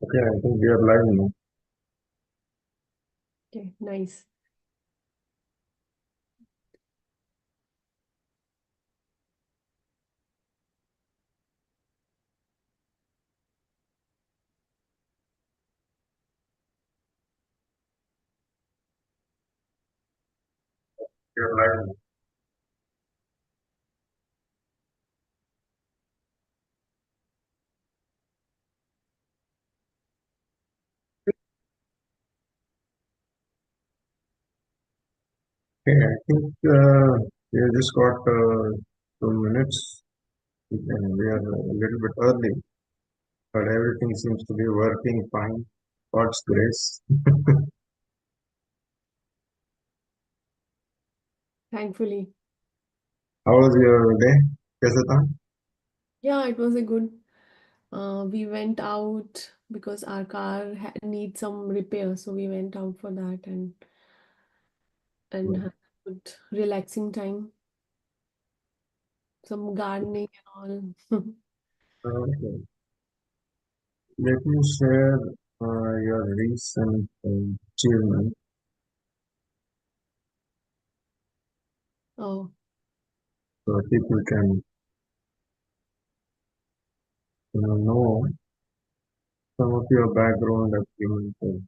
Okay, I think we are live now. Okay, nice. We are live now. Okay, I think we have just got 2 minutes. We are a little bit early, but everything seems to be working fine. God's grace. Thankfully. How was your day? कैसा था? Yeah, it was a good. We went out because our car needs some repair, so we went out for that and had a good relaxing time, some gardening and all. Okay. Let me share your recent achievement Oh, so people can know some of your background achievements.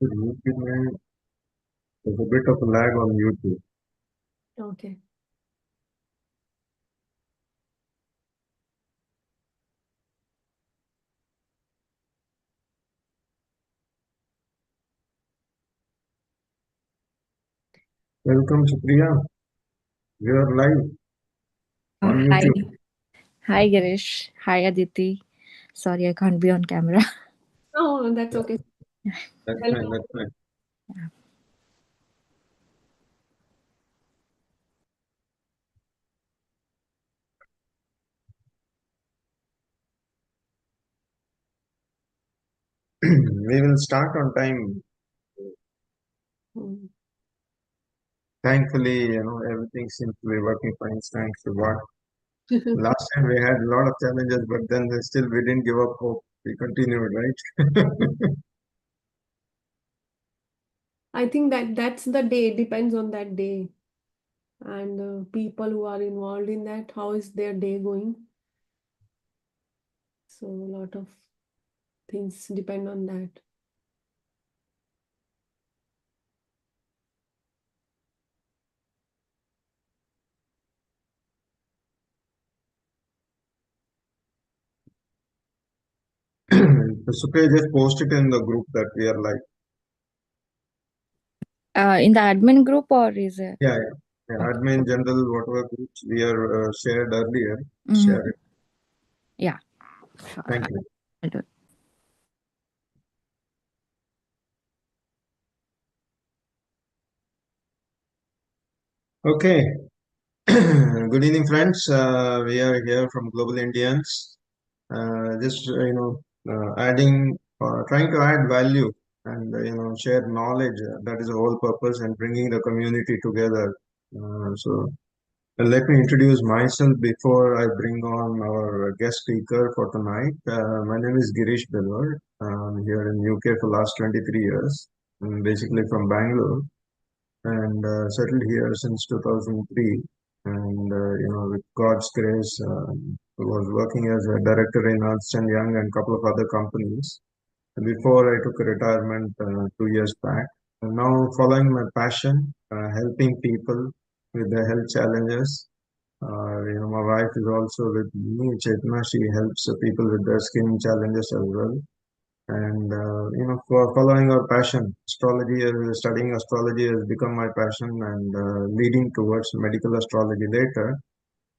YouTube में there's a bit of a lag on YouTube. okay. Welcome, Supriya. We are live on Hi. YouTube. Hi, Girish. Hi, Aditi. Sorry, I can't be on camera. Oh, that's Yeah, okay. that's fine. Welcome. That's fine. We will start on time. Mm. Thankfully, everything seems to be working fine. Thanks to God. Last time we had a lot of challenges, but then still we didn't give up hope. We continued, right? I think that's the day. It depends on that day and people who are involved in that. How is their day going? So a lot of things depend on that. Supriya just posted in the group that we are live. In the admin group or is it? Yeah, yeah. Yeah, Okay. admin, general, whatever groups we are shared earlier, share Mm-hmm. it. Yeah, sure. Thank you. I'll do it. Okay. Good evening, friends. We are here from Global Indians. Just adding, trying to add value and share knowledge. That is the whole purpose, and bringing the community together. Let me introduce myself before I bring on our guest speaker for tonight. My name is Girish Belwar. I'm here in UK for last 23 years. I'm basically from Bangalore and settled here since 2003. And with God's grace, I was working as a director in Ernst and Young and a couple of other companies before I took a retirement 2 years back. And now following my passion, helping people with their health challenges. My wife is also with me, Chetna. She helps people with their skin challenges as well. And for following our passion, studying astrology has become my passion and leading towards medical astrology later.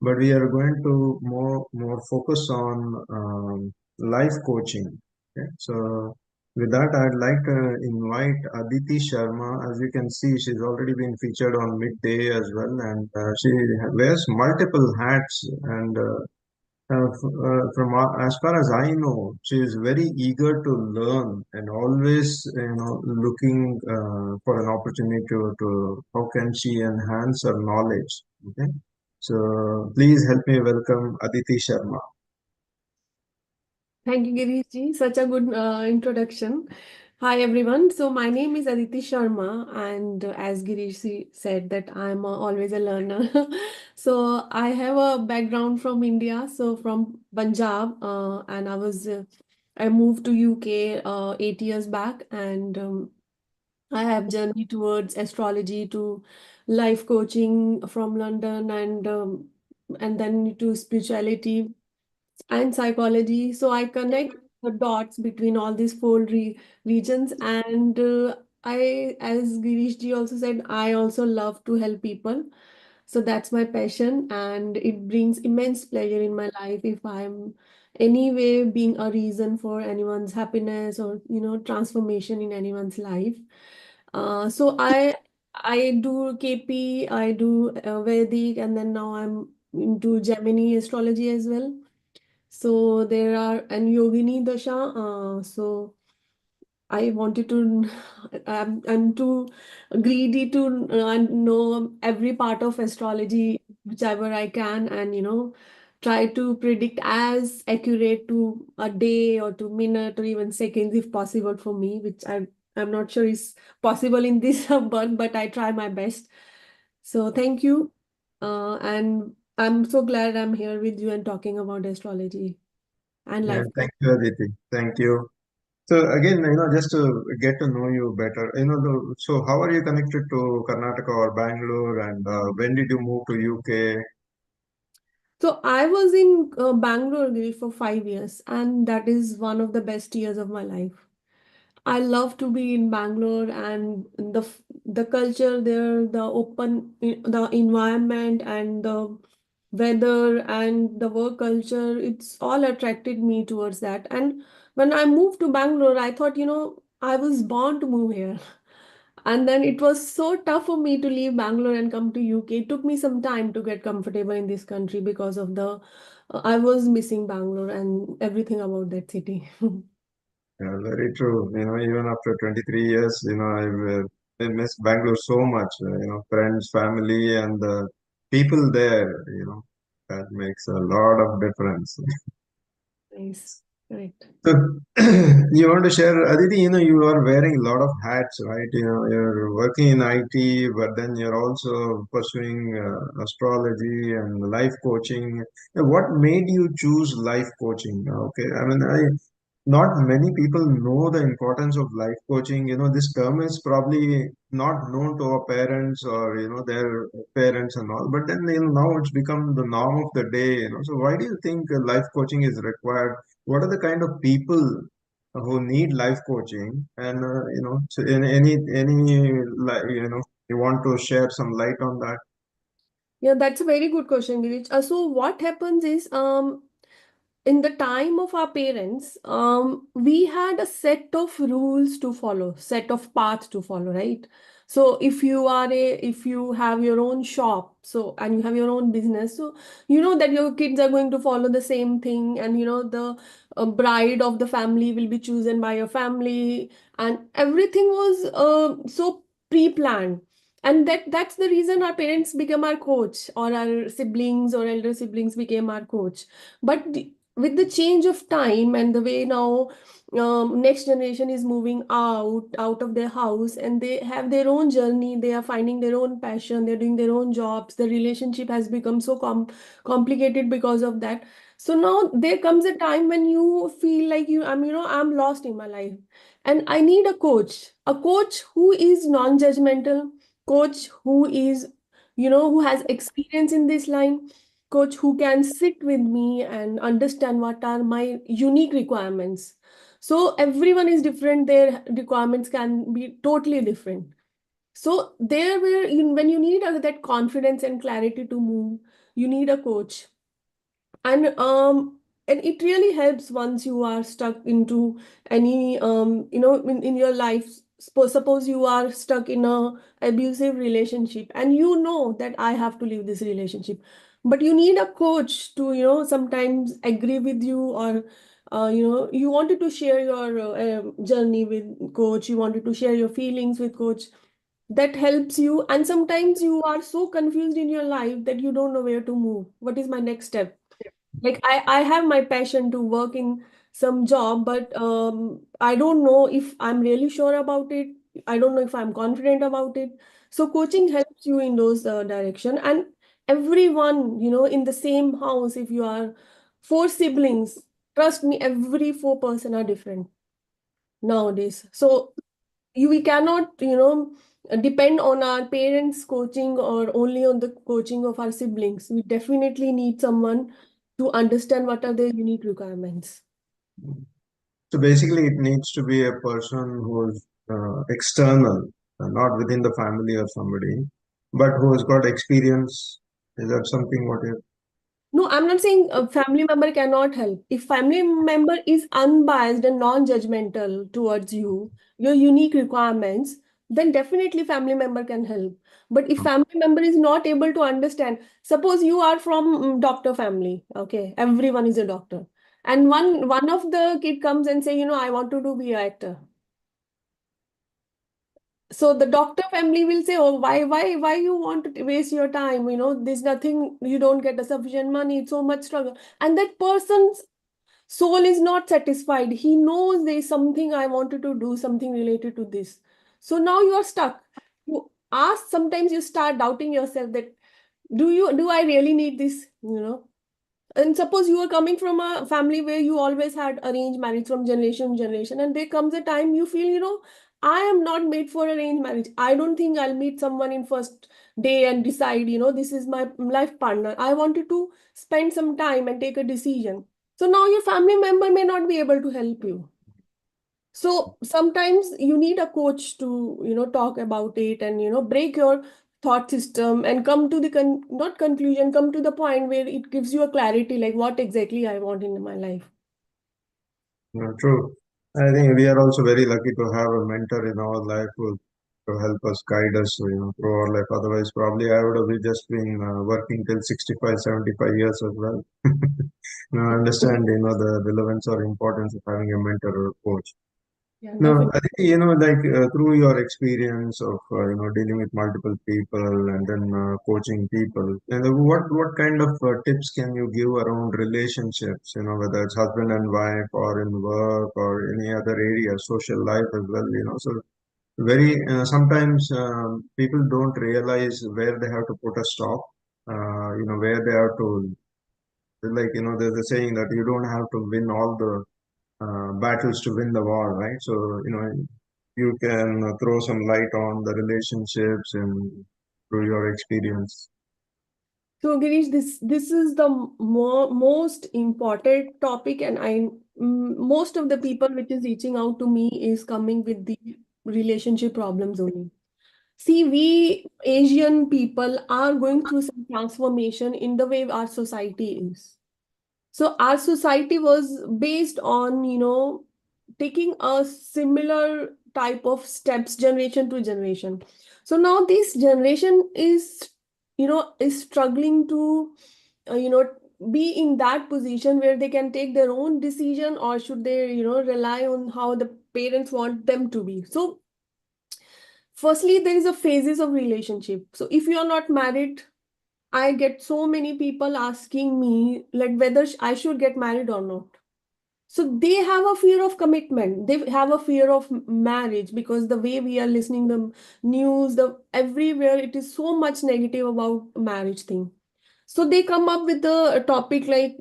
But we are going to more focus on life coaching. Okay? So with that, I'd like to invite Aditi Sharma. As you can see, she's already been featured on Midday as well, and she wears multiple hats. And as far as I know, she is very eager to learn and always, looking for an opportunity to how can she enhance her knowledge. Okay. So please help me welcome Aditi Sharma. Thank you, Girish ji. Such a good introduction. Hi, everyone. So my name is Aditi Sharma, and as Girish ji said, that I'm always a learner. So I have a background from India, so from Punjab, and I moved to UK 8 years back, and I have journeyed towards astrology to life coaching from London, and then to spirituality and psychology. So I connect the dots between all these four regions. And as Girish ji also said, I also love to help people. So that's my passion, and it brings immense pleasure in my life if I'm anyway being a reason for anyone's happiness or transformation in anyone's life. So I do KP, I do Vedic, and then now I'm into Gemini astrology as well. So there are and Yogini Dasha. So I wanted to. I'm too greedy to know every part of astrology, whichever I can, and try to predict as accurate to a day or to minute or even seconds if possible for me, which I'm not sure is possible in this birth, but I try my best. So thank you, and I'm so glad I'm here with you and talking about astrology and Yeah, life. thank you, Aditi. Thank you. So again, just to get to know you better, so how are you connected to Karnataka or Bangalore, and when did you move to UK? So I was in Bangalore Giri, for 5 years, and that is one of the best years of my life. I love to be in Bangalore, and the culture there, the environment and the weather and the work culture. It's all attracted me towards that. And when I moved to Bangalore, I thought, I was born to move here. And then it was so tough for me to leave Bangalore and come to UK. It took me some time to get comfortable in this country because of I was missing Bangalore and everything about that city. Yeah, very true. Even after 23 years, I miss Bangalore so much. Friends, family, and the people there. That makes a lot of difference. Nice. Correct. So, you want to share, Aditi, you are wearing a lot of hats, right? You're working in IT, but then you're also pursuing astrology and life coaching. What made you choose life coaching? Okay, I mean, not many people know the importance of life coaching. This term is probably not known to our parents or, their parents and all, but then, now it's become the norm of the day. So why do you think life coaching is required? What are the kind of people who need life coaching? And, so you want to share some light on that? Yeah, that's a very good question, Girish. So what happens is, in the time of our parents, we had a set of rules to follow, set of paths to follow, right? So if you have your own shop, so and you have your own business, so you know that your kids are going to follow the same thing, and the bride of the family will be chosen by your family, and everything was so pre-planned. And that's the reason our parents become our coach, or our siblings or elder siblings became our coach. But with the change of time and the way now next generation is moving out of their house, and they have their own journey, they are finding their own passion, they're doing their own jobs, the relationship has become so complicated because of that. So now there comes a time when you feel like I'm lost in my life, and I need a coach who is non-judgmental, coach who is who has experience in this line, coach who can sit with me and understand what are my unique requirements. So everyone is different, their requirements can be totally different. So there where when you need that confidence and clarity to move, you need a coach. And it really helps once you are stuck into any in your life. Suppose you are stuck in a abusive relationship, and you know that I have to leave this relationship, but you need a coach to sometimes agree with you, or you wanted to share your journey with coach, you wanted to share your feelings with coach. that helps you. And sometimes you are so confused in your life that you don't know where to move. What is my next step? Like I have my passion to work in some job, but I don't know if I'm really sure about it. I don't know if I'm confident about it. So coaching helps you in those direction. And everyone, in the same house, if you are four siblings, trust me, every four-person are different nowadays. So we cannot, depend on our parents coaching or only on the coaching of our siblings. We definitely need someone to understand what are their unique requirements. So basically, it needs to be a person who's external, not within the family or somebody, but who has got experience. Is that something what you? No, I'm not saying a family member cannot help. If family member is unbiased and non-judgmental towards you, your unique requirements, then definitely family member can help. But if family member is not able to understand, suppose you are from doctor family, okay, everyone is a doctor, and one of the kid comes and say, I want to be an actor. So the doctor family will say, oh, why you want to waste your time? There's nothing, you don't get a sufficient money, it's so much struggle. And that person's soul is not satisfied. He knows there's something I wanted to do, something related to this. So now you are stuck. You ask, sometimes you start doubting yourself that do I really need this? And suppose you are coming from a family where you always had arranged marriage from generation to generation, and there comes a time you feel, I am not made for arranged marriage. I don't think I'll meet someone in first day and decide, this is my life partner. I wanted to spend some time and take a decision. So now your family member may not be able to help you. So sometimes you need a coach to, talk about it and, break your thought system and come to the not conclusion, come to the point where it gives you a clarity like what exactly I want in my life. True. I think we are also very lucky to have a mentor in our life who to help us, guide us, through our life. Otherwise, probably I would have just been working till 65, 75 years as well. I understand, the relevance or importance of having a mentor or a coach. Yeah, No, definitely. I think, like through your experience of, dealing with multiple people and then coaching people, what kind of tips can you give around relationships, whether it's husband and wife or in work or any other area, social life as well, so very, sometimes people don't realize where they have to put a stop, where they have to, like, there's a saying that you don't have to win all the battles to win the war, right? So, you can throw some light on the relationships and through your experience. So Girish, this is the most important topic, and most of the people which is reaching out to me is coming with the relationship problems only. See, we Asian people are going through some transformation in the way our society is. So our society was based on, taking a similar type of steps generation to generation. So now this generation is struggling to, be in that position where they can take their own decision, or should they, rely on how the parents want them to be. So firstly, there is a phases of relationship. So if you are not married, I get so many people asking me like whether I should get married or not. So they have a fear of commitment. They have a fear of marriage because the way we are listening the news, the everywhere it is so much negative about marriage thing. So they come up with the topic like,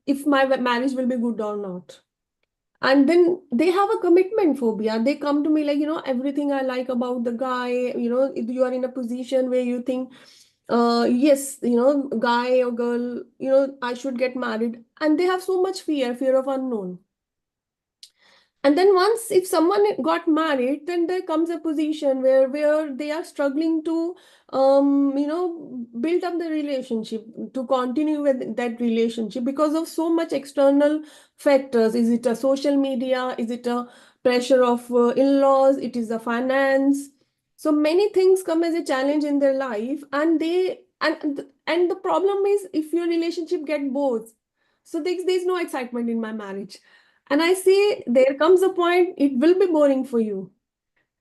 if my marriage will be good or not. And then they have a commitment phobia. They come to me like, everything I like about the guy, if you are in a position where you think, yes, guy or girl, I should get married. And they have so much fear of unknown. And then once if someone got married, then there comes a position where they are struggling to build up the relationship, to continue with that relationship because of so much external factors. Is it a social media? Is it a pressure of in-laws? It is the finance. So many things come as a challenge in their life, and the problem is if your relationship get bored, so there's no excitement in my marriage. And I say, there comes a point, it will be boring for you.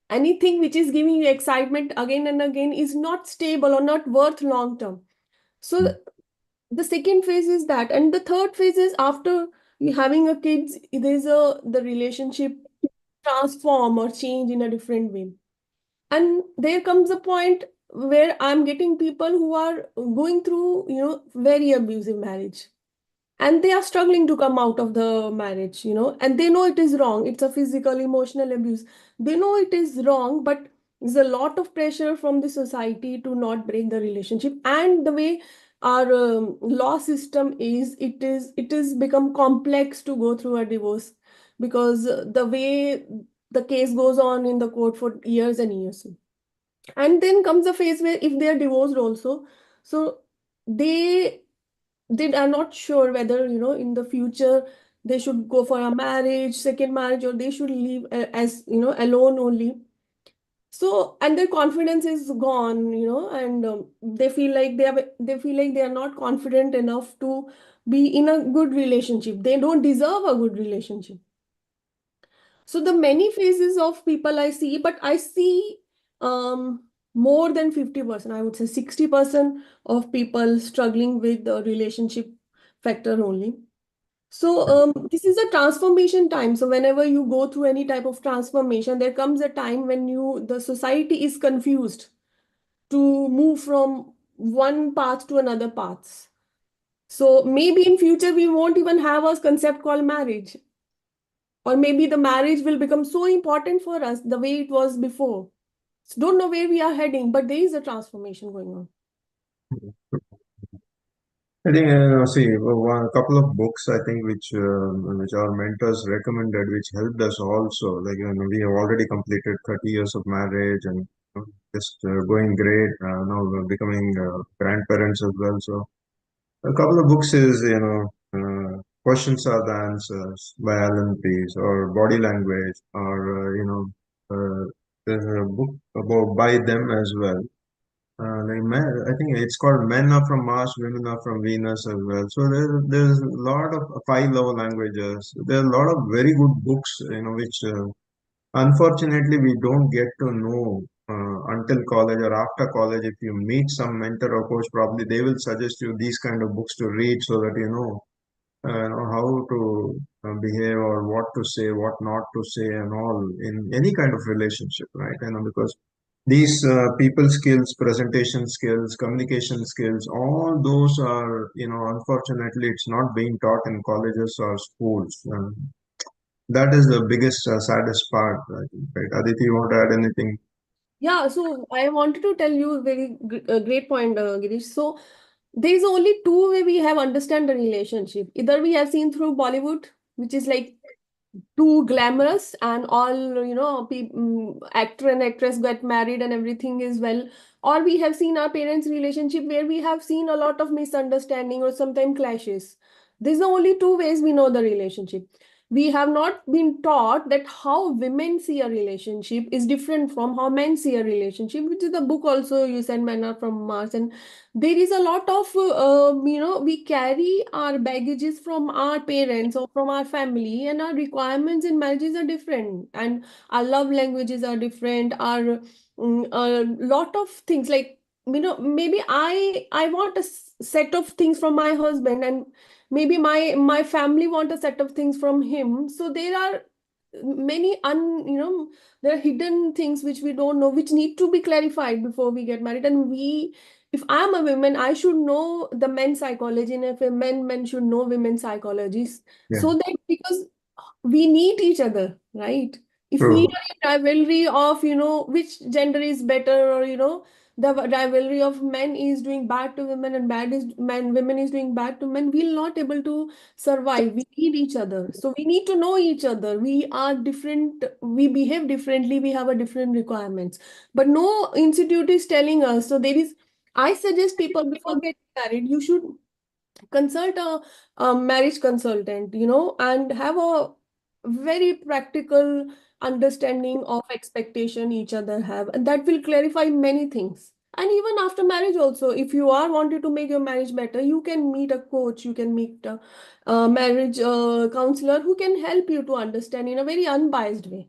Anything which is giving you excitement again and again is not stable or not worth long term. So the second phase is that, and the third phase is after you having a kids, there's a the relationship transform or change in a different way. And there comes a point where I'm getting people who are going through, very abusive marriage, and they are struggling to come out of the marriage, and they know it is wrong. It's a physical, emotional abuse. They know it is wrong, but there's a lot of pressure from the society to not break the relationship. And the way our law system is, it is become complex to go through a divorce, because the way the case goes on in the court for years and years. And then comes a phase where if they are divorced also, so they they are not sure whether, in the future they should go for a marriage, second marriage, or they should live as, alone only. So, and their confidence is gone, and they feel like they are not confident enough to be in a good relationship. They don't deserve a good relationship. So the many phases of people I see, but I see more than 50%, I would say 60% of people struggling with the relationship factor only. So this is a transformation time. So whenever you go through any type of transformation, there comes a time when the society is confused to move from one path to another path. So maybe in future we won't even have a concept called marriage, or maybe the marriage will become so important for us the way it was before. So don't know where we are heading, but there is a transformation going on. I think, see, a couple of books I think which our mentors recommended, which helped us also. Like, we have already completed 30 years of marriage and just going great. Now we're becoming grandparents as well. So a couple of books is, Questions Are the Answers by Alan Pease, or Body Language, or, there's a book about by them as well. Like men, I think it's called Men Are From Mars, Women Are From Venus as well. So there's a lot of five love languages. There are a lot of very good books, which unfortunately we don't get to know until college or after college. If you meet some mentor or coach, probably they will suggest you these kind of books to read so that know how to behave, or what to say, what not to say, and all in any kind of relationship, right? Because these people skills, presentation skills, communication skills, all those are, unfortunately, it's not being taught in colleges or schools. That is the biggest, saddest part, I think, right? Aditi, you want to add anything? Yeah, so I wanted to tell you a very great point, Girish. So there is only two way we have understand the relationship. Either we have seen through Bollywood, which is like too glamorous, and all, actor and actress get married and everything is well, or we have seen our parents relationship where we have seen a lot of misunderstanding or sometimes clashes. These are only two ways we know the relationship. We have not been taught that how women see a relationship is different from how men see a relationship, which is the book also you said, Men Are From Mars. And there is a lot of we carry our baggages from our parents or from our family, and our requirements in marriages are different, and our love languages are different. Our a lot of things, like, maybe I want a set of things from my husband, and maybe my family want a set of things from him. So there are many there are hidden things which we don't know, which need to be clarified before we get married. And if I'm a woman, I should know the men's psychology, and if a men should know women's psychologies, Yeah, so that, because we need each other, right? If we true. are in rivalry of, which gender is better, or, the rivalry of men is doing bad to women and bad is men, women is doing bad to men, we'll not able to survive. We need each other. So we need to know each other. We are different, we behave differently, we have a different requirements. But no institute is telling us. So there is, I suggest people before getting married, you should consult a marriage consultant, and have a very practical understanding of expectation each other have, and that will clarify many things. And even after marriage also, if you are wanted to make your marriage better, you can meet a coach, you can meet a marriage counselor who can help you to understand in a very unbiased way.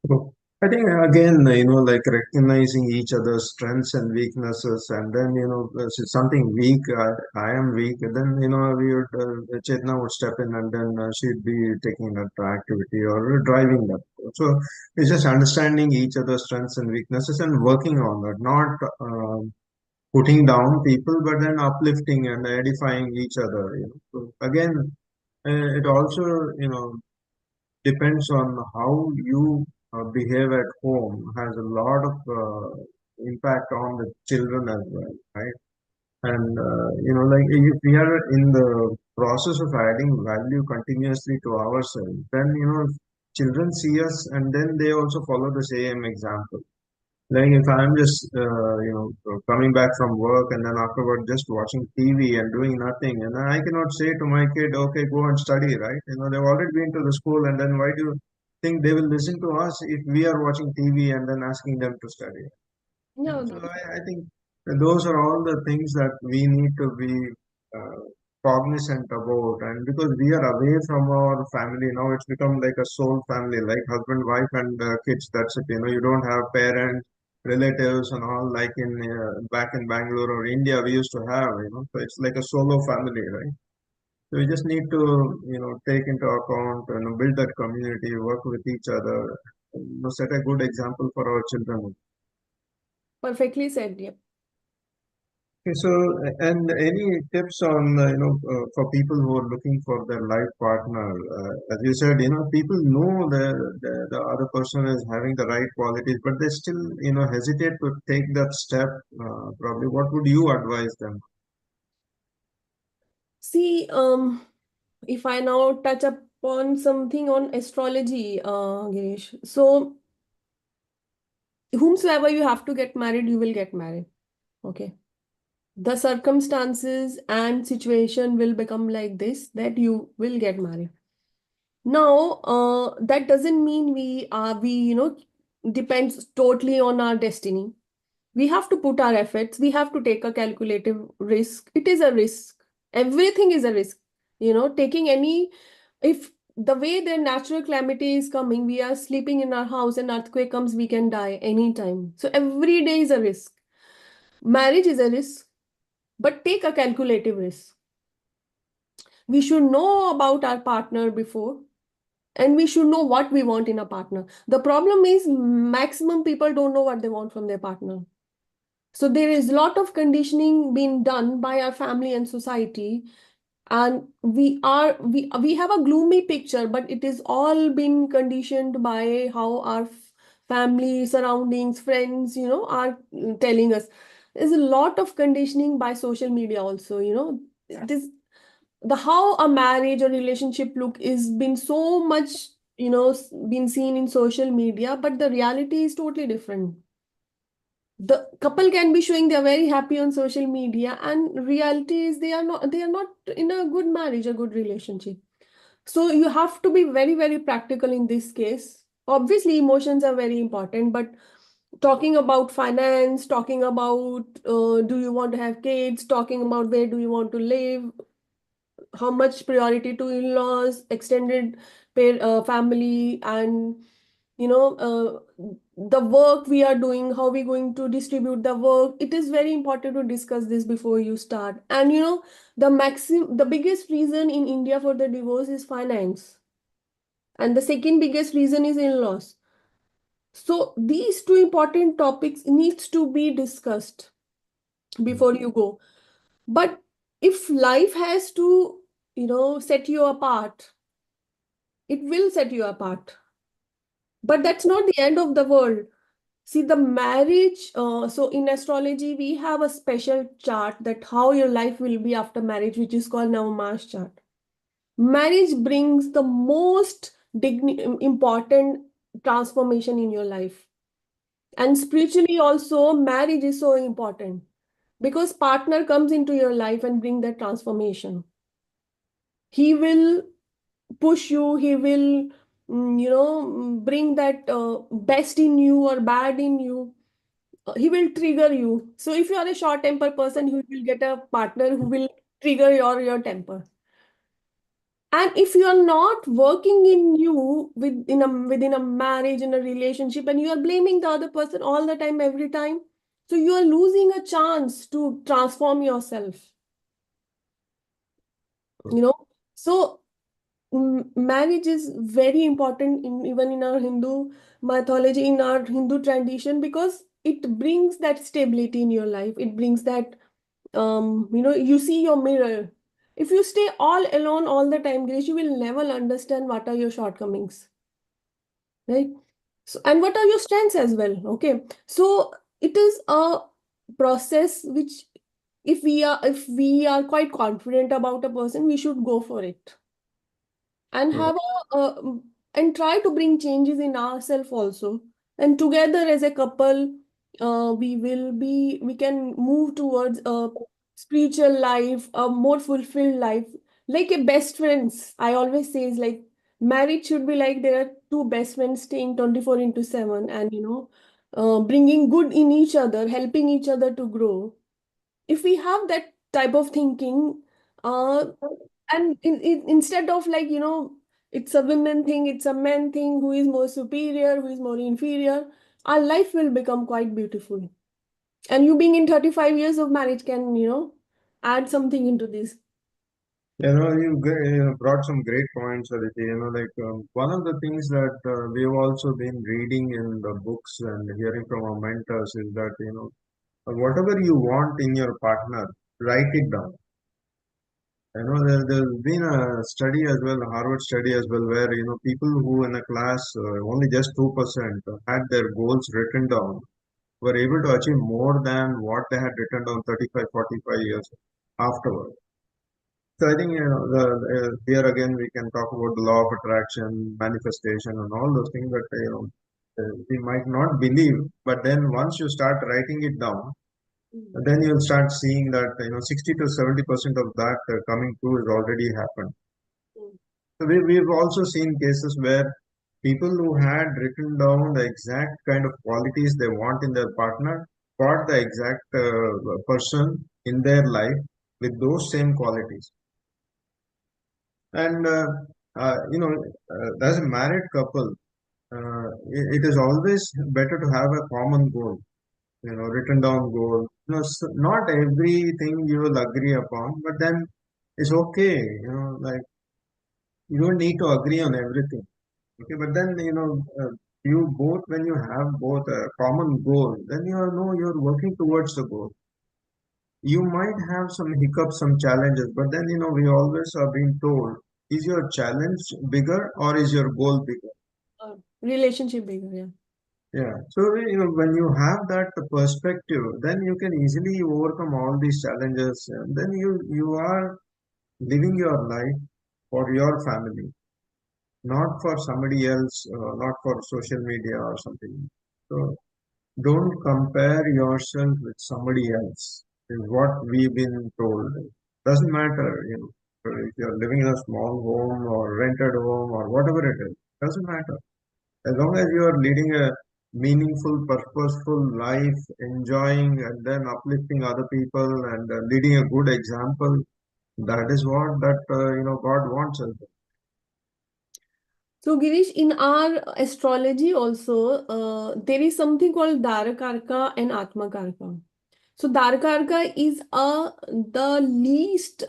True. I think again, like recognizing each other's strengths and weaknesses, and then, if it's something weak, I am weak, then, Chetna would step in and then she'd be taking that activity or driving that. So it's just understanding each other's strengths and weaknesses and working on that, not putting down people, but then uplifting and edifying each other. So again, it also, depends on how you behave at home has a lot of impact on the children as well, right? And like if we are in the process of adding value continuously to ourselves, then children see us and then they also follow the same example. Like if I'm just coming back from work and then afterward just watching TV and doing nothing, and I cannot say to my kid, okay, go and study, right? They've already been to the school, and then why do you think they will listen to us if we are watching TV and then asking them to study? Yeah, So I think that those are all the things that we need to be uh, cognizant about. And because we are away from our family now, it's become like a sole family, like husband, wife, and kids. That's it. You don't have parents, relatives, and all like in back in Bangalore or India we used to have. So it's like a solo family, right? So we just need to take into account, build that community, work with each other, set a good example for our children. perfectly said. Yeah. Okay, so, and any tips on, for people who are looking for their life partner? As you said, people know the other person is having the right qualities, but they still, hesitate to take that step. Probably, what would you advise them? See, if I now touch upon something on astrology, Girish. So, whomsoever you have to get married, you will get married. Okay. The circumstances and situation will become like this that you will get married. Now, that doesn't mean we depends totally on our destiny. We have to put our efforts. We have to take a calculative risk. It is a risk. Everything is a risk. Taking any, if the way the natural calamity is coming, we are sleeping in our house and earthquake comes, we can die anytime. So every day is a risk. Marriage is a risk, but take a calculative risk. We should know about our partner before, and we should know what we want in a partner. The problem is maximum people don't know what they want from their partner. So there is a lot of conditioning being done by our family and society, and we have a gloomy picture, but it is all been conditioned by how our family, surroundings, friends, are telling us. There's a lot of conditioning by social media also. This the how a marriage or relationship look is been so much been seen in social media, but the reality is totally different. The couple can be showing they are very happy on social media, and reality is they are not in a good marriage, a good relationship. So you have to be very, very practical in this case. Obviously emotions are very important, but talking about finance, talking about do you want to have kids, talking about where do you want to live, how much priority to in-laws, extended family, and the work we are doing, how we going to distribute the work. It is very important to discuss this before you start. And the biggest reason in India for the divorce is finance, and the second biggest reason is in-laws. So these two important topics needs to be discussed before you go. But if life has to set you apart, it will set you apart. But that's not the end of the world. See, the marriage, so in astrology, we have a special chart that how your life will be after marriage, which is called Navamash chart. Marriage brings the most important transformation in your life. And spiritually also, marriage is so important because partner comes into your life and bring that transformation. He will push you, he will bring that best in you or bad in you. He will trigger you. So if you are a short temper person, you will get a partner who will trigger your temper. And if you are not working in you within a marriage, in a relationship, and you are blaming the other person all the time, every time, so you are losing a chance to transform yourself. You know, so marriage is very important even in our Hindu mythology, in our Hindu tradition, because it brings that stability in your life. It brings that, you see your mirror. If you stay all alone all the time, Grace, you will never understand what are your shortcomings, right? So, and what are your strengths as well. Okay, so it is a process which, if we are quite confident about a person, we should go for it, and So, have and try to bring changes in ourselves also, and together as a couple, we can move towards a spiritual life, a more fulfilled life, like a best friends. I always say is like marriage should be like there are two best friends staying 24 into 7, and bringing good in each other, helping each other to grow. If we have that type of thinking, uh and instead of like, it's a women thing, it's a men thing, who is more superior, who is more inferior, our life will become quite beautiful. And you being in 35 years of marriage can, add something into this. brought some great points, Aditi. One of the things that we've also been reading in the books and hearing from our mentors is that, whatever you want in your partner, write it down. There's been a study as well, a Harvard study as well, where, people who in a class, only just 2% had their goals written down, were able to achieve more than what they had written down 35, 45 years afterward. So I think, here again we can talk about the law of attraction, manifestation, and all those things that, we might not believe, but then once you start writing it down, Mm. then you'll start seeing that, 60 to 70% of that coming true has already happened. Mm. So we've also seen cases where people who had written down the exact kind of qualities they want in their partner got the exact person in their life with those same qualities. And as a married couple, it is always better to have a common goal, written down goal. Not everything you will agree upon, but then it's okay. Like, you don't need to agree on everything. Okay, but then, you both, when you have both a common goal, then you're working towards the goal. You might have some hiccups, some challenges, but then, we always are being told, is your challenge bigger or is your goal bigger? Relationship bigger, yeah. Yeah. So, when you have that perspective, then you can easily overcome all these challenges, and then you are living your life for your family, not for somebody else, not for social media or something. So don't compare yourself with somebody else, is what we've been told. Doesn't matter, if you're living in a small home or rented home or whatever it is, doesn't matter. As long as you are leading a meaningful, purposeful life, enjoying and then uplifting other people and leading a good example, that is what that, God wants us. So, Girish, in our astrology also, there is something called Dharakarka and Atmakarka. So, Dharakarka is the least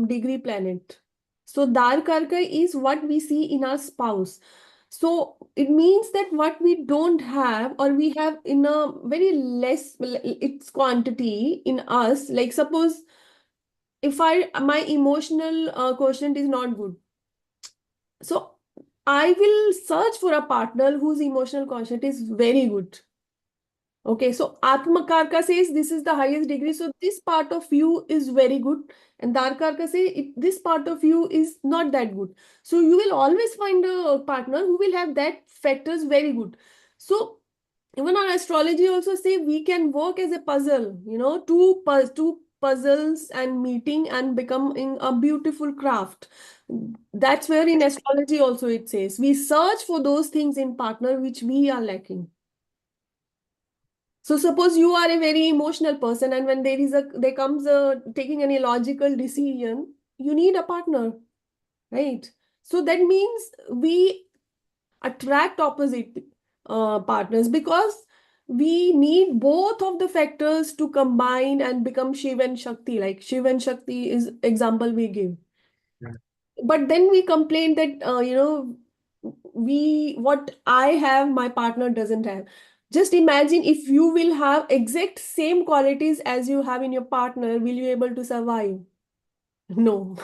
degree planet. So, Dharakarka is what we see in our spouse. So, it means that what we don't have, or we have in a very less its quantity in us. Like, suppose if my emotional quotient is not good, so I will search for a partner whose emotional quotient is very good. Okay, so Atmakarka says this is the highest degree, so this part of you is very good, and Darkarka say this part of you is not that good. So you will always find a partner who will have that factors very good. So even our astrology also say we can work as a puzzle, two puzzles and meeting and becoming a beautiful craft. That's where in astrology also it says we search for those things in partner which we are lacking. So suppose you are a very emotional person, and when there comes a taking any logical decision, you need a partner, right? So that means we attract opposite partners because we need both of the factors to combine and become Shiv and Shakti. Like Shiv and Shakti is example we give. Yeah. But then we complain that we what I have my partner doesn't have. Just imagine if you will have exact same qualities as you have in your partner, will you able to survive? No.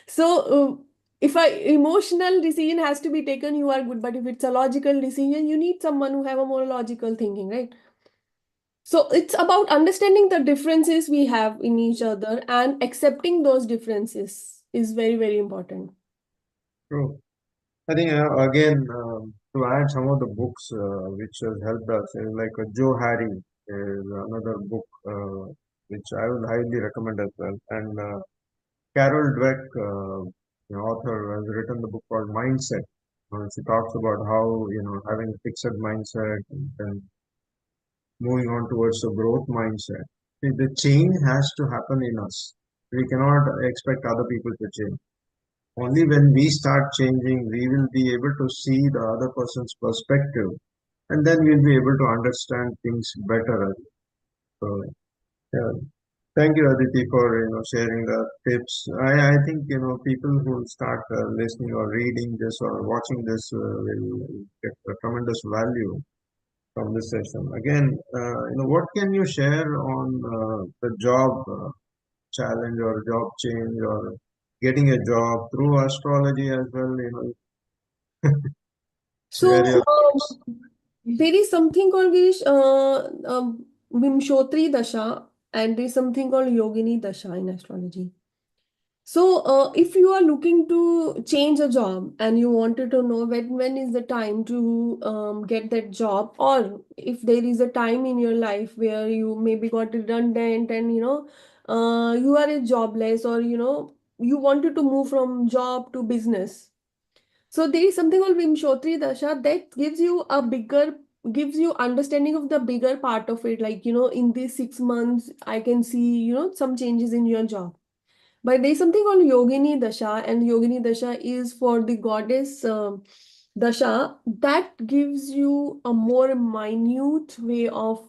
So if a emotional decision has to be taken, you are good. But if it's a logical decision, you need someone who have a more logical thinking, right? So it's about understanding the differences we have in each other and accepting those differences is very, very important. True. I think again to add some of the books which has helped us is like Joe Harry is another book which I would highly recommend as well. And Carol Dweck, author, has written the book called Mindset. She talks about how having a fixed mindset and then moving on towards a growth mindset. See, the change has to happen in us. We cannot expect other people to change. Only when we start changing, we will be able to see the other person's perspective, and then we'll be able to understand things better. So, yeah. Thank you, Aditi, for sharing the tips. I think people who start listening or reading this or watching this will get a tremendous value from this session. Again, what can you share on the job challenge or job change or getting a job through astrology as well? So Share your thoughts. there is something called Girish, Vimshotri Dasha, and there is something called Yogini Dasha in astrology. So, if you are looking to change a job and you wanted to know when is the time to get that job, or if there is a time in your life where you maybe got redundant and you are a jobless, or you wanted to move from job to business. So there is something called Vimshotri Dasha that gives you understanding of the bigger part of it. Like in these 6 months, I can see some changes in your job. But there's something called Yogini Dasha, and Yogini Dasha is for the goddess Dasha that gives you a more minute way of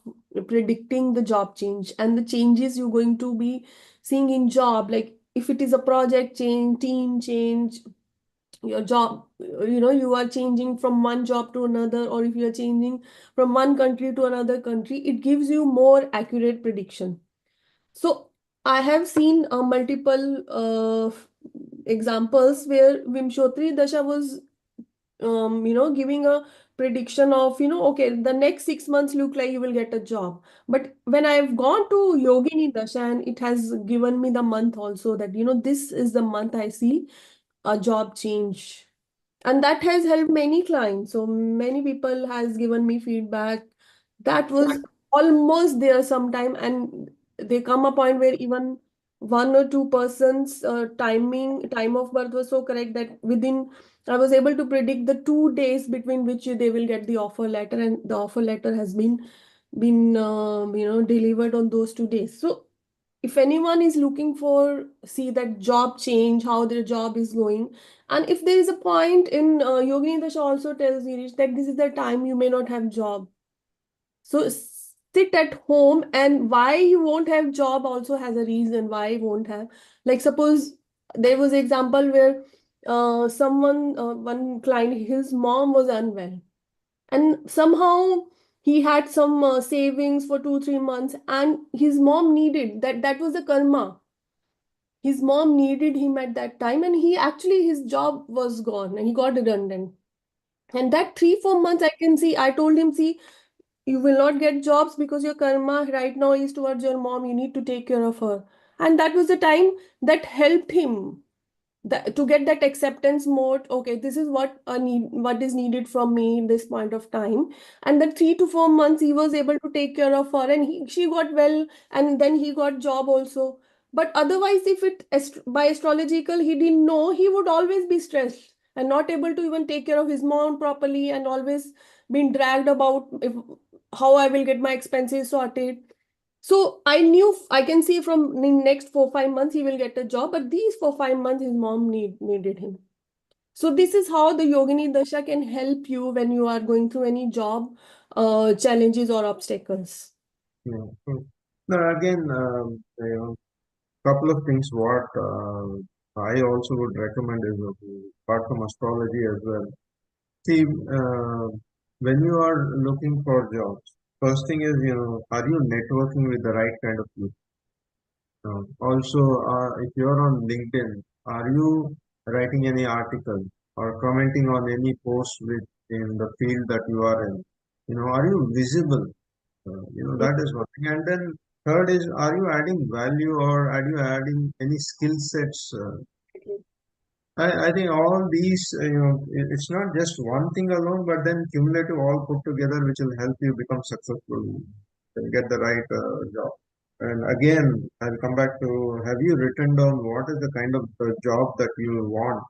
predicting the job change and the changes you're going to be seeing in job. Like if it is a project change, team change, your job, you are changing from one job to another, or if you are changing from one country to another country, it gives you more accurate prediction. So I have seen multiple examples where Vimshotri Dasha was, giving a prediction of, okay, the next 6 months look like you will get a job. But when I've gone to Yogini Dasha, and it has given me the month also that, this is the month I see a job change, and that has helped many clients. So many people has given me feedback that was almost there sometime, and they come a point where even one or two persons time of birth was so correct that within I was able to predict the 2 days between which they will get the offer letter, and the offer letter has been delivered on those 2 days. So if anyone is looking for see that job change, how their job is going, and if there is a point in Yogini Dasha also tells you that this is the time you may not have job. So sit at home, and why you won't have job also has a reason why you won't have. Like suppose there was an example where one client, his mom was unwell, and somehow he had some savings for 2 3 months, and his mom needed that was the karma. His mom needed him at that time, and he actually his job was gone and he got redundant. And that 3 4 months I can see, I told him, see, you will not get jobs because your karma right now is towards your mom, you need to take care of her. And that was the time that helped him to get that acceptance mode. Okay, this is what is needed from me in this point of time. And that 3 to 4 months he was able to take care of her, and she got well, and then he got job also. But otherwise, if by astrological he didn't know, he would always be stressed and not able to even take care of his mom properly, and always been dragged about how I will get my expenses sorted. So I knew, I can see from the next 4 5 months he will get a job, but these 4 5 months his mom needed him. So this is how the Yogini Dasha can help you when you are going through any job challenges or obstacles. Yeah. Now again, couple of things what I also would recommend is apart from astrology as well. See, when you are looking for jobs, first thing is, are you networking with the right kind of people? Also, if you're on LinkedIn, are you writing any article or commenting on any post in the field that you are in? Are you visible? That is one thing. And then third is, are you adding value or are you adding any skill sets? I think all these, it's not just one thing alone, but then cumulative all put together, which will help you become successful and get the right job. And again, I'll come back to, have you written down what is the kind of job that you want?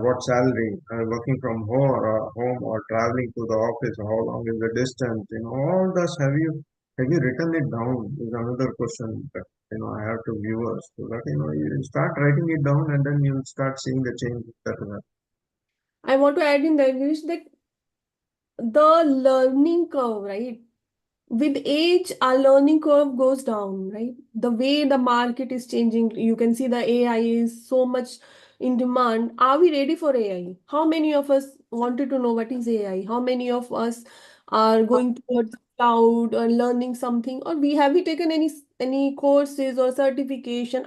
What salary, working from home or traveling to the office, how long is the distance, all this, have you written it down is another question that, I have to viewers, so that, you start writing it down and then you'll start seeing the change that will happen. I want to add in the English that the learning curve, right? With age, our learning curve goes down, right? The way the market is changing, you can see the AI is so much in demand. Are we ready for AI? How many of us wanted to know what is AI? How many of us are going towards cloud or learning something? Or have we taken any courses or certification?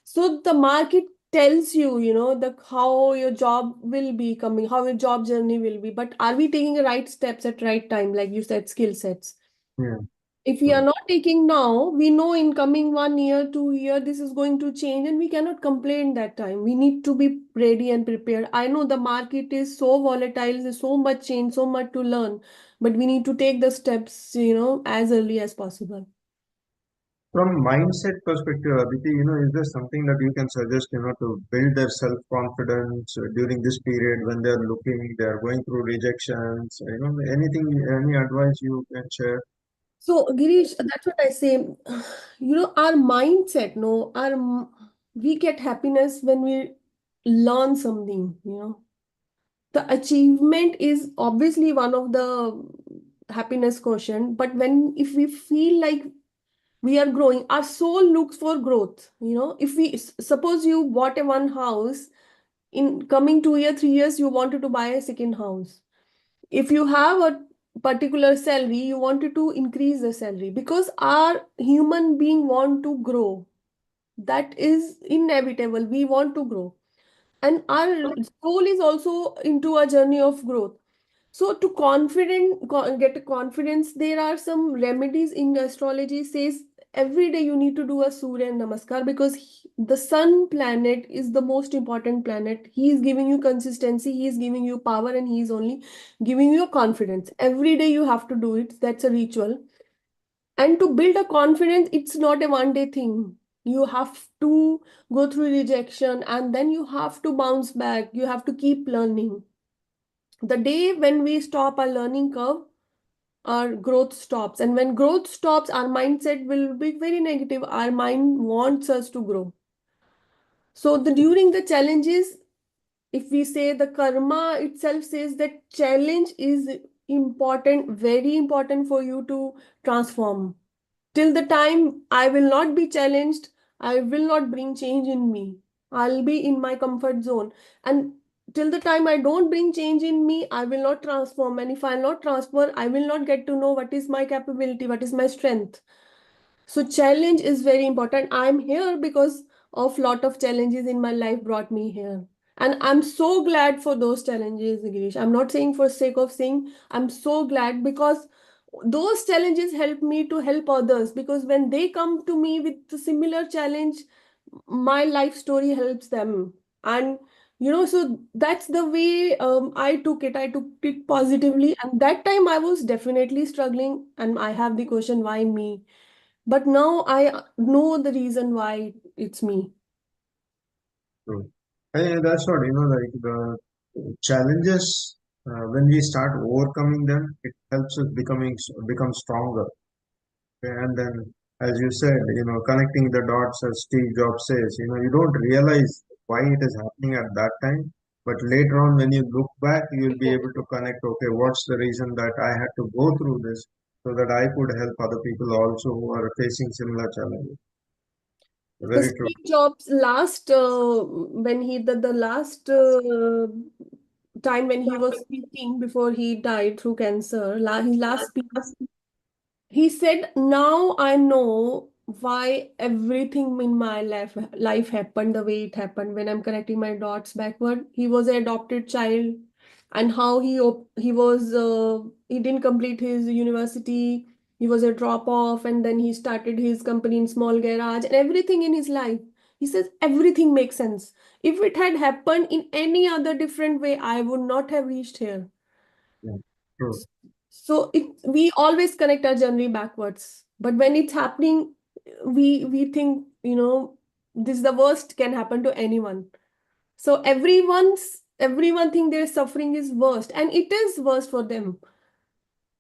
So the market tells you, the how your job will be coming, how your job journey will be. But are we taking the right steps at right time, like you said, skill sets? Yeah. If we are not taking now, we know in coming 1 year, 2 year, this is going to change, and we cannot complain that time. We need to be ready and prepared. I know the market is so volatile, there's so much change, so much to learn, but we need to take the steps, as early as possible. From mindset perspective, Aditi, is there something that you can suggest, to build their self-confidence during this period when they're going through rejections, any advice you can share? So, Girish, that's what I say. Our mindset, no, we get happiness when we learn something. The achievement is obviously one of the happiness quotient, but if we feel like we are growing, our soul looks for growth. If we suppose you bought a one house, in coming 2 year 3 years you wanted to buy a second house. If you have a particular salary, you wanted to increase the salary, because our human being want to grow. That is inevitable, we want to grow, and our soul is also into a journey of growth. So to get confidence, there are some remedies in astrology. Says every day you need to do a Surya Namaskar, because the sun planet is the most important planet. He is giving you consistency, he is giving you power, and he is only giving you confidence. Every day you have to do it. That's a ritual. And to build a confidence, it's not a one day thing. You have to go through rejection, and then you have to bounce back. You have to keep learning. The day when we stop our learning curve, our growth stops. And when growth stops, our mindset will be very negative. Our mind wants us to grow. So during the challenges, if we say the karma itself says that challenge is important, very important for you to transform. Till the time I will not be challenged, I will not bring change in me. I'll be in my comfort zone. And till the time I don't bring change in me, I will not transform. And if I'll not transform, I will not get to know what is my capability, what is my strength. So challenge is very important. I'm here because of lot of challenges in my life brought me here. And I'm so glad for those challenges, Girish. I'm not saying for sake of saying, I'm so glad because those challenges help me to help others, because when they come to me with a similar challenge, my life story helps them. And so that's the way I took it positively. And that time I was definitely struggling, and I have the question, why me? But now I know the reason why it's me. So, that's what, like the challenges, when we start overcoming them, it helps us become stronger. Okay, and then, as you said, connecting the dots, as Steve Jobs says, you don't realize why it is happening at that time, But later on, when you look back, you'll be able to connect, okay, what's the reason that I had to go through this so that I could help other people also who are facing similar challenges. So Very true. Steve Jobs last when he the last time when he was speaking before he died through cancer, his last speech, he said, "Now I know why everything in my life happened the way it happened when I'm connecting my dots backward." He was an adopted child, and how he was he didn't complete his university. He was a drop off, and then he started his company in small garage and everything in his life. He says everything makes sense. If it had happened in any other different way, I would not have reached here. Yeah, true. So we always connect our journey backwards. But when it's happening, we think, this is the worst can happen to anyone. So everyone think their suffering is worst, and it is worst for them.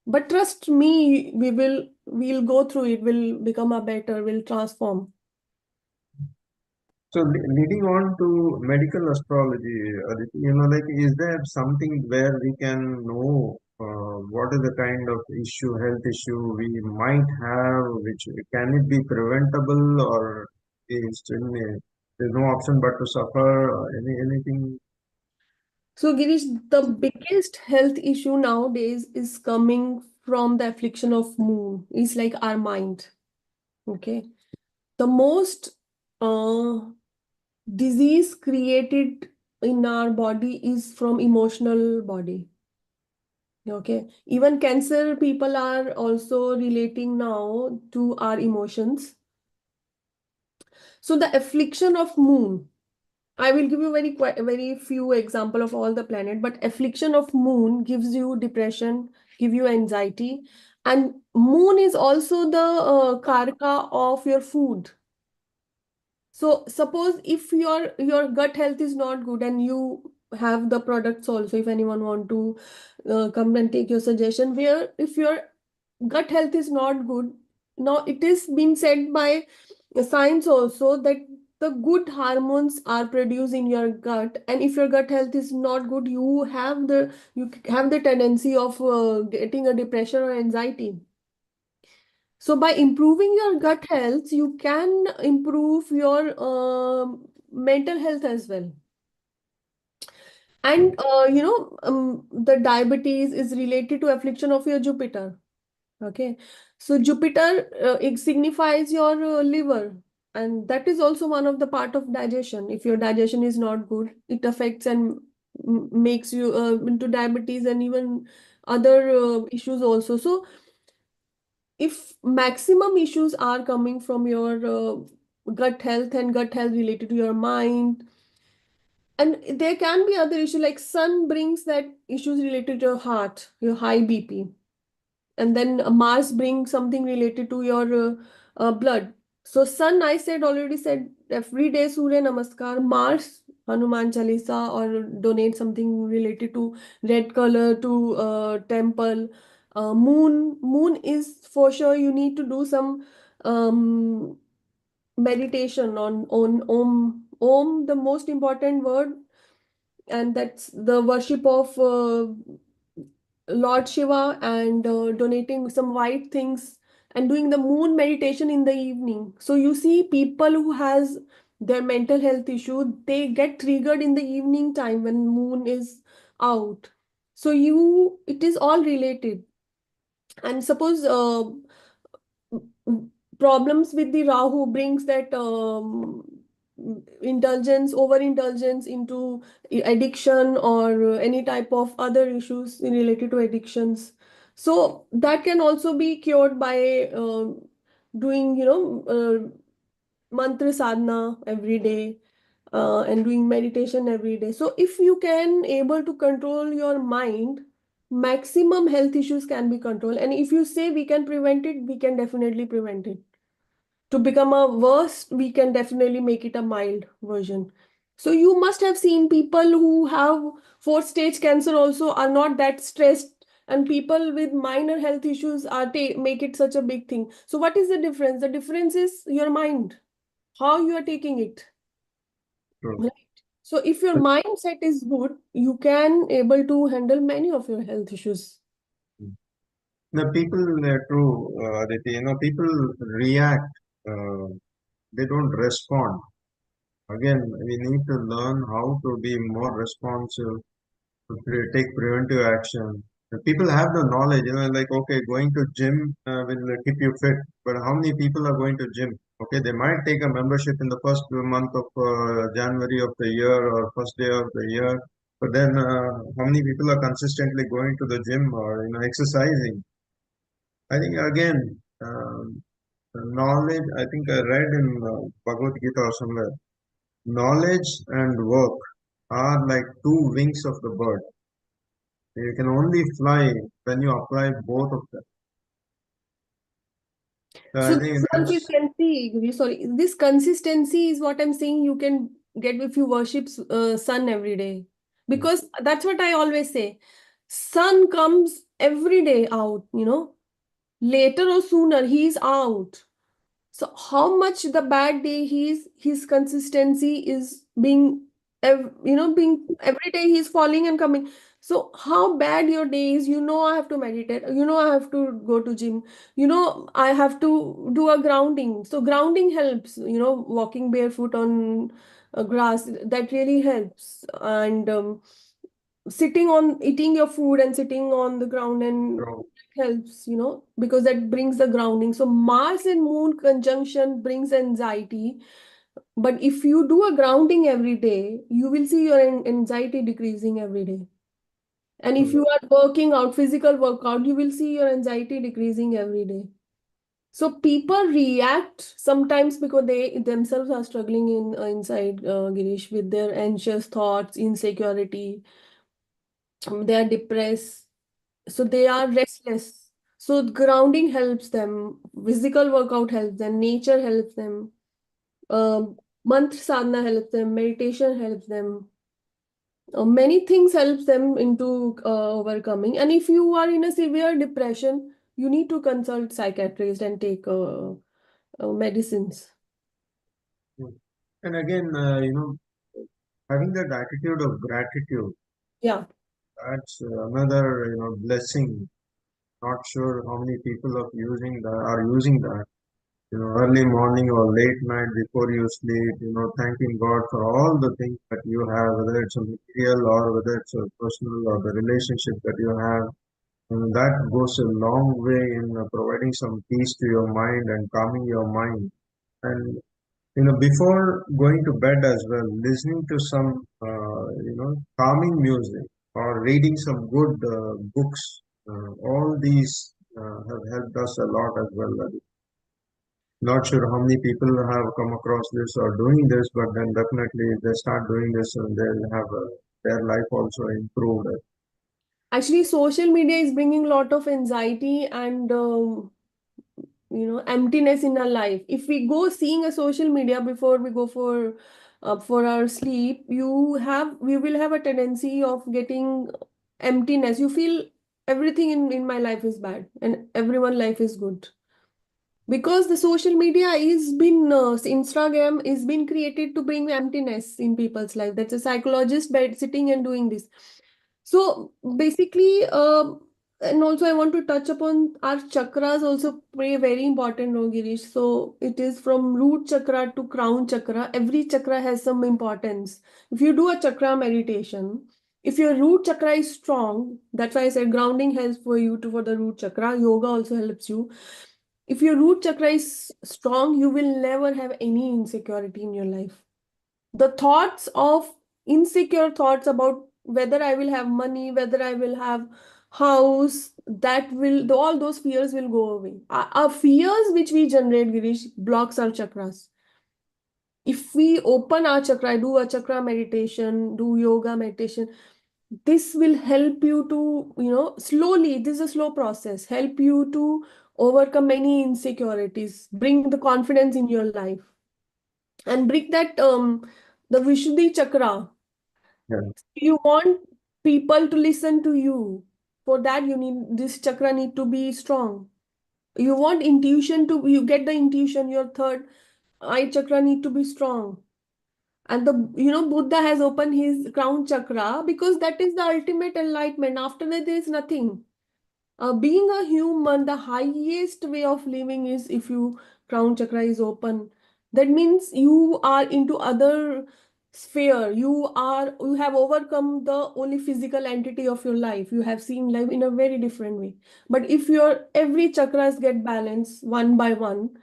But trust me, we'll go through it, we'll become a better, we'll transform. So leading on to medical astrology, Aditi, like, is there something where we can know what is the kind of health issue we might have, which can it be preventable, or is still there's no option but to suffer, or anything? So Girish, the biggest health issue nowadays is coming from the affliction of moon. It's like our mind. Okay. The most uh, disease created in our body is from emotional body. Okay, even cancer people are also relating now to our emotions. So the affliction of moon, I will give you very few example of all the planet, but affliction of moon gives you depression, give you anxiety, and moon is also the karka of your food. So suppose if your gut health is not good, and you have the products also, if anyone want to come and take your suggestion, where if your gut health is not good, now it is been said by science also that the good hormones are produced in your gut, and if your gut health is not good, you have the tendency of getting a depression or anxiety. So by improving your gut health, you can improve your mental health as well. And the diabetes is related to affliction of your Jupiter. Okay, so Jupiter it signifies your liver, and that is also one of the part of digestion. If your digestion is not good, it affects and makes you into diabetes and even other issues also. So if maximum issues are coming from your gut health and gut health related to your mind, and there can be other issue like sun brings that issues related to your heart, your high BP, and then Mars brings something related to your blood. So sun, I said already said every day Surya Namaskar, Mars Hanuman Chalisa, or donate something related to red color to temple. Moon is for sure you need to do some um, meditation on Om, the most important word, and that's the worship of Lord Shiva, and donating some white things and doing the moon meditation in the evening. So you see people who has their mental health issue, they get triggered in the evening time when moon is out. So it is all related. And suppose problems with the Rahu brings that overindulgence into addiction, or any type of other issues related to addictions. So that can also be cured by doing, mantra sadhana every day, and doing meditation every day. So if you can able to control your mind, maximum health issues can be controlled. And if you say we can prevent it, we can definitely prevent it. To become a worse, we can definitely make it a mild version. So you must have seen people who have fourth stage cancer also are not that stressed, and people with minor health issues make it such a big thing. So what is the difference? The difference is your mind, how you are taking it. True. Right. So if your mindset is good, you can able to handle many of your health issues. The people, true, Aditi, people react, uh, they don't respond. Again, we need to learn how to be more responsive, to take preventive action. The people have the knowledge, like, okay, going to gym will keep you fit, but how many people are going to gym? Okay, they might take a membership in the first month of January of the year or first day of the year, but then how many people are consistently going to the gym or exercising? I think again, knowledge. I think I read in Bhagavad Gita or somewhere. Knowledge and work are like two wings of the bird. You can only fly when you apply both of them. So So I this think that's consistency, sorry, this consistency is what I'm saying you can get if you worship sun every day. Because that's what I always say. Sun comes every day out, later or sooner, he's out. So how much the bad day his consistency is being, being every day he's falling and coming. So how bad your day is, I have to meditate, I have to go to gym, I have to do a grounding. So grounding helps, walking barefoot on grass, that really helps. And sitting on eating your food and sitting on the ground and true. helps, because that brings the grounding. So Mars and Moon conjunction brings anxiety, but if you do a grounding every day, you will see your anxiety decreasing every day. And if you So, are working out, physical workout, you will see your anxiety decreasing every day. So people react sometimes because they themselves are struggling inside, Girish, with their anxious thoughts, insecurity. They are depressed, so they are restless. So grounding helps them, physical workout helps them, nature helps them, mantra sadhana helps them, meditation helps them. Many things helps them into overcoming. And if you are in a severe depression, you need to consult psychiatrist and take medicines. and again, having that attitude of gratitude, Yeah. that's another, blessing. Not sure how many people are using that. Early morning or late night before you sleep, thanking God for all the things that you have, whether it's a material or whether it's a personal or the relationship that you have. That goes a long way in providing some peace to your mind and calming your mind. And before going to bed as well, listening to some calming music or reading some good books, all these have helped us a lot as well. Not sure how many people have come across this or doing this, but then definitely if they start doing this and they'll have their life also improved. Actually, social media is bringing a lot of anxiety and emptiness in our life. If we go seeing a social media before we go for our sleep, we will have a tendency of getting emptiness. You feel everything in my life is bad and everyone life is good, because the social media is been Instagram is been created to bring emptiness in people's life. That's a psychologist bed sitting and doing this. So basically, and also I want to touch upon our chakras also play a very important role, Girish. So it is from root chakra to crown chakra. Every chakra has some importance. If you do a chakra meditation, if your root chakra is strong, that's why I said grounding helps for you to for the root chakra. Yoga also helps you. If your root chakra is strong, you will never have any insecurity in your life. The thoughts of insecure thoughts about whether I will have money, whether I will have house, that will all those fears will go away. Our fears which we generate, Girish, blocks our chakras. If we open our chakra, do a chakra meditation, do yoga meditation, this will help you to, slowly, this is a slow process, help you to overcome any insecurities, bring the confidence in your life, and bring that the Vishuddhi chakra. Yeah, You want people to listen to you. For that, you need this chakra need to be strong. You want intuition to you get the intuition. Your third eye chakra need to be strong. And Buddha has opened his crown chakra because that is the ultimate enlightenment. After that, there is nothing. Being a human, the highest way of living is if you crown chakra is open. That means you are into other sphere. You have overcome the only physical entity of your life. You have seen life in a very different way. But if your every chakras get balanced one by one,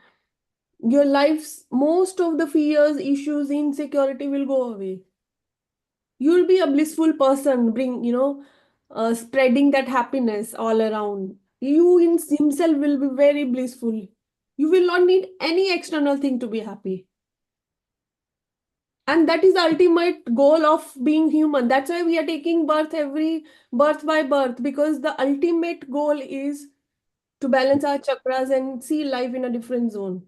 your life's most of the fears, issues, insecurity will go away. You'll be a blissful person, spreading that happiness all around. You in himself will be very blissful. You will not need any external thing to be happy. And that is the ultimate goal of being human. That's why we are taking birth by birth, because the ultimate goal is to balance our chakras and see life in a different zone.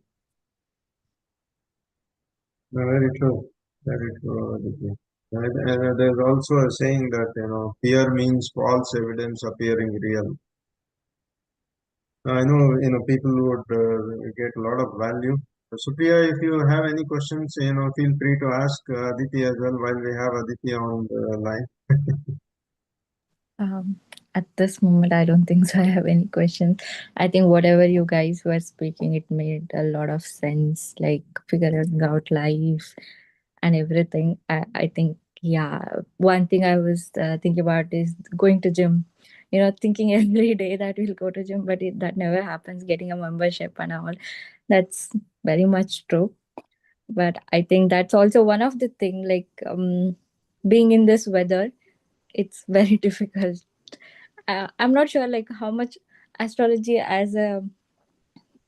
Very true. Very true, Aditi. And there's also a saying that, fear means false evidence appearing real. I know, people would get a lot of value. Supriya, if you have any questions, feel free to ask Aditi as well while we have Aditi on the line. Um, at this moment, I don't think so. I have any questions. I think whatever you guys were speaking, it made a lot of sense. Like figuring out life and everything. I think, yeah. One thing I was thinking about is going to gym. Thinking every day that we'll go to gym, but that never happens. Getting a membership and all. That's very much true. But I think that's also one of the thing. Like being in this weather, it's very difficult. I'm not sure like how much astrology as a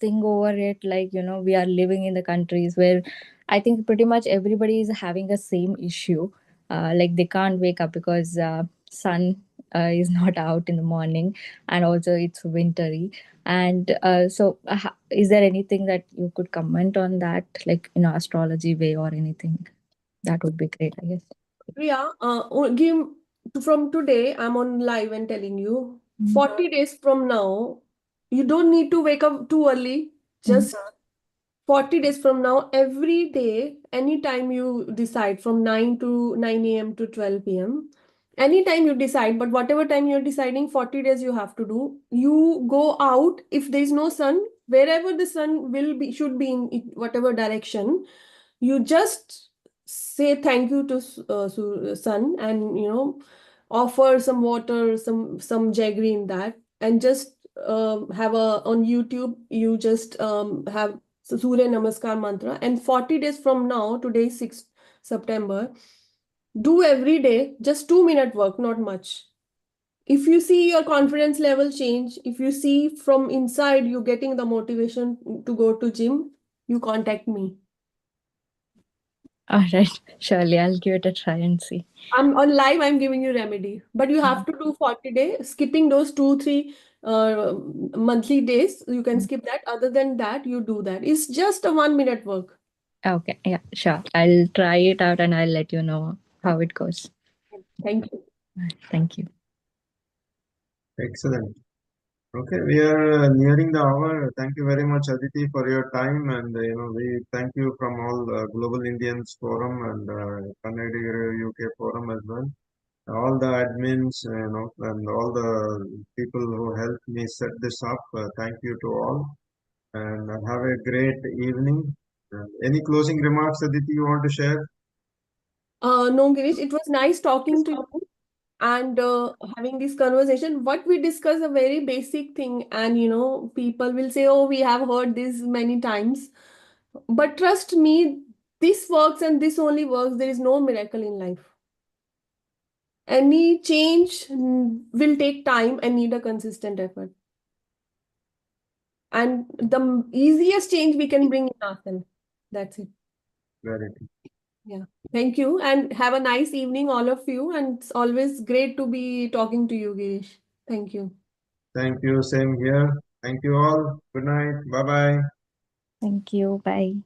thing over it. Like we are living in the countries where I think pretty much everybody is having the same issue. Like they can't wake up because sun is not out in the morning, and also it's wintry. And is there anything that you could comment on that, like astrology way or anything? That would be great, I guess. Yeah, give from today, I'm on live and telling you, Mm. 40 days from now, you don't need to wake up too early. Mm. Just 40 days from now, every day, anytime you decide from 9 to 9 a.m. to 12 p.m., anytime you decide, but whatever time you're deciding, 40 days you have to do. You go out if there is no sun, wherever the sun will be, should be in whatever direction, you just say thank you to sun, and offer some water, some jaggery in that, and just have a on YouTube, you just have Surya Namaskar mantra. And 40 days from now, today is 6th September, do every day just 2-minute work, not much. If you see your confidence level change, if you see from inside you getting the motivation to go to gym, you contact me. All right, surely I'll give it a try and see. I'm on live, I'm giving you remedy. But you have to do 40 days, skipping those 2, 3 monthly days. You can skip that. Other than that, you do that. It's just a 1-minute work. Okay, yeah, sure. I'll try it out and I'll let you know how it goes. Thank you. Thank you. Excellent. Okay, we are nearing the hour. Thank you very much, Aditi, for your time, and we thank you from all Global Indians Forum and Kannadigar UK Forum as well. All the admins, and all the people who helped me set this up. Thank you to all, and have a great evening. Any closing remarks, Aditi, you want to share? No, Girish, it was nice talking to you and having this conversation. What we discuss a very basic thing, and people will say, "Oh, we have heard this many times," but trust me, this works and this only works. There is no miracle in life. Any change will take time and need a consistent effort. And the easiest change we can bring in ourselves. That's it. Very Yeah. Thank you. And have a nice evening, all of you. And it's always great to be talking to you, Girish. Thank you. Thank you. Same here. Thank you all. Good night. Bye bye. Thank you. Bye.